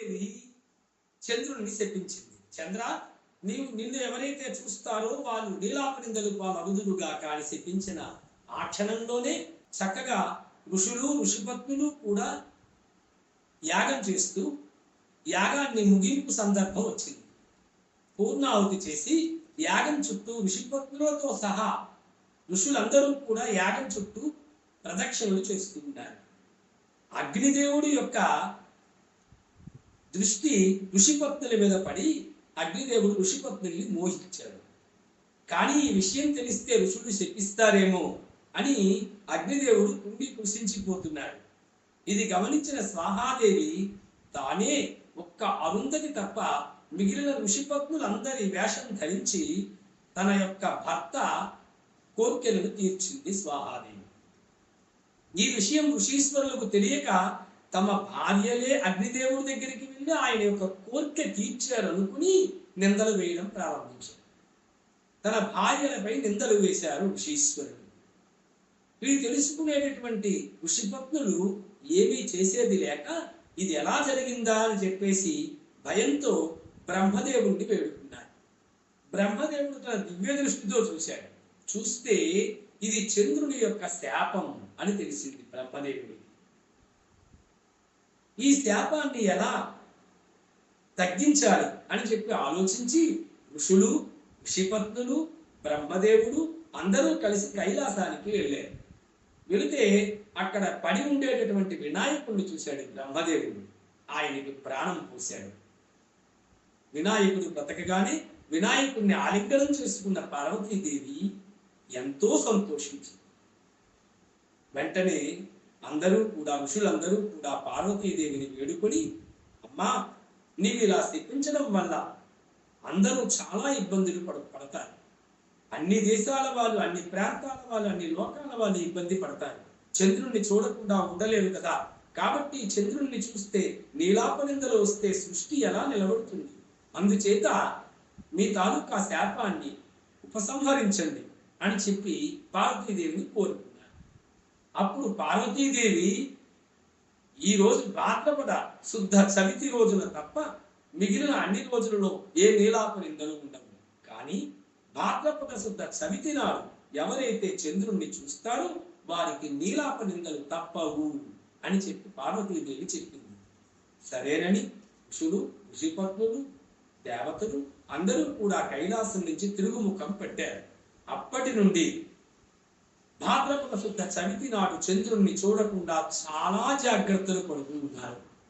పార్వతీదేవి చంద్రుడిని శపించింది. చంద్ర, నిన్ను ఎవరైతే చూస్తారో వాళ్ళు నీలాపనిందలు పాలగుదురుగా కాని శపించిన ఆ క్షణంలోనే చక్కగా ఋషులు ఋషిపత్నులు కూడా యాగం చేస్తూ యాగాన్ని ముగింపు సందర్భం వచ్చింది. పూర్ణాహుతి చేసి యాగం చుట్టూ ఋషిపత్నులతో సహా ఋషులందరూ కూడా యాగం చుట్టూ ప్రదక్షిణలు చేస్తూ ఉన్నారు. అగ్నిదేవుడి యొక్క దృష్టి ఋషిపత్నుల మీద పడి అగ్నిదేవుడు ఋషిపత్నుల్ని మోహించాడు. కానీ ఈ విషయం తెలిస్తే ఋషులు శపిస్తారేమో అని అగ్నిదేవుడు కుండి కృషించిపోతున్నాడు. ఇది గమనించిన స్వాహాదేవి తానే ఒక్క అరుంధతి తప్ప మిగిలిన ఋషిపత్నులందరి వేషం ధరించి తన యొక్క భర్త కోర్కెలను తీర్చింది స్వాహాదేవి. ఈ విషయం ఋషీశ్వరులకు తెలియక తమ భార్యలే అగ్నిదేవుడి దగ్గరికి వెళ్ళి ఆయన యొక్క కోరిక తీర్చారనుకుని నిందలు వేయడం ప్రారంభించారు. తన భార్యలపై నిందలు వేశారు ఋషీశ్వరుడు. ఇది తెలుసుకునేటటువంటి ఋషిపత్నులు ఏమీ చేసేది లేక ఇది ఎలా జరిగిందా అని చెప్పేసి భయంతో బ్రహ్మదేవుడిని వేడుకున్నారు. బ్రహ్మదేవుడు తన దివ్య దృష్టితో చూశాడు. చూస్తే ఇది చంద్రుని యొక్క శాపం అని తెలిసింది బ్రహ్మదేవుడి. ఈ శాపాన్ని ఎలా తగ్గించాలి అని చెప్పి ఆలోచించి ఋషులు ఋషిపత్నులు బ్రహ్మదేవుడు అందరూ కలిసి కైలాసానికి వెళ్ళారు. వెళితే అక్కడ పడి ఉండేటటువంటి వినాయకుడిని చూశాడు బ్రహ్మదేవుడు. ఆయనకి ప్రాణం పోశాడు. వినాయకుడు బ్రతకగానే వినాయకుడిని ఆలింగనం చేసుకున్న పార్వతీదేవి ఎంతో సంతోషించింది. వెంటనే అందరూ కూడా ఋషులందరూ కూడా పార్వతీదేవిని వేడుకొని, అమ్మా, నీవు ఇలా శపించడం వల్ల అందరూ చాలా ఇబ్బందులు పడతారు. అన్ని దేశాల వాళ్ళు, అన్ని ప్రాంతాల వాళ్ళు, అన్ని లోకాల వాళ్ళు ఇబ్బంది పడతారు. చంద్రుణ్ణి చూడకుండా ఉండలేరు కదా. కాబట్టి చంద్రుణ్ణి చూస్తే నీలాపనిందలు వస్తే సృష్టి ఎలా నిలబడుతుంది? అందుచేత మీ తాలూకా శాపాన్ని ఉపసంహరించండి అని చెప్పి పార్వతీదేవిని కోరుకున్నారు. అప్పుడు పార్వతీదేవి ఈ రోజు భాద్రపద శుద్ధ చవితి రోజున తప్ప మిగిలిన అన్ని రోజులలో ఏ నీలాపనిందలు ఉండవు. కానీ భాద్రపద శుద్ధ చవితి నాడు ఎవరైతే చంద్రుణ్ణి చూస్తారో వారికి నీలాపనిందలు తప్పవు అని చెప్పి పార్వతీదేవి చెప్పింది. సరేనని ఋషులు ఋషిపత్నులు దేవతలు అందరూ కూడా కైలాసం నుంచి తిరుగుముఖం పెట్టారు. అప్పటి నుండి భాద్రపద శుద్ధ చవితి నాడు చంద్రుణ్ణి చూడకుండా చాలా జాగ్రత్తలు పడుతూ ఉన్నారు.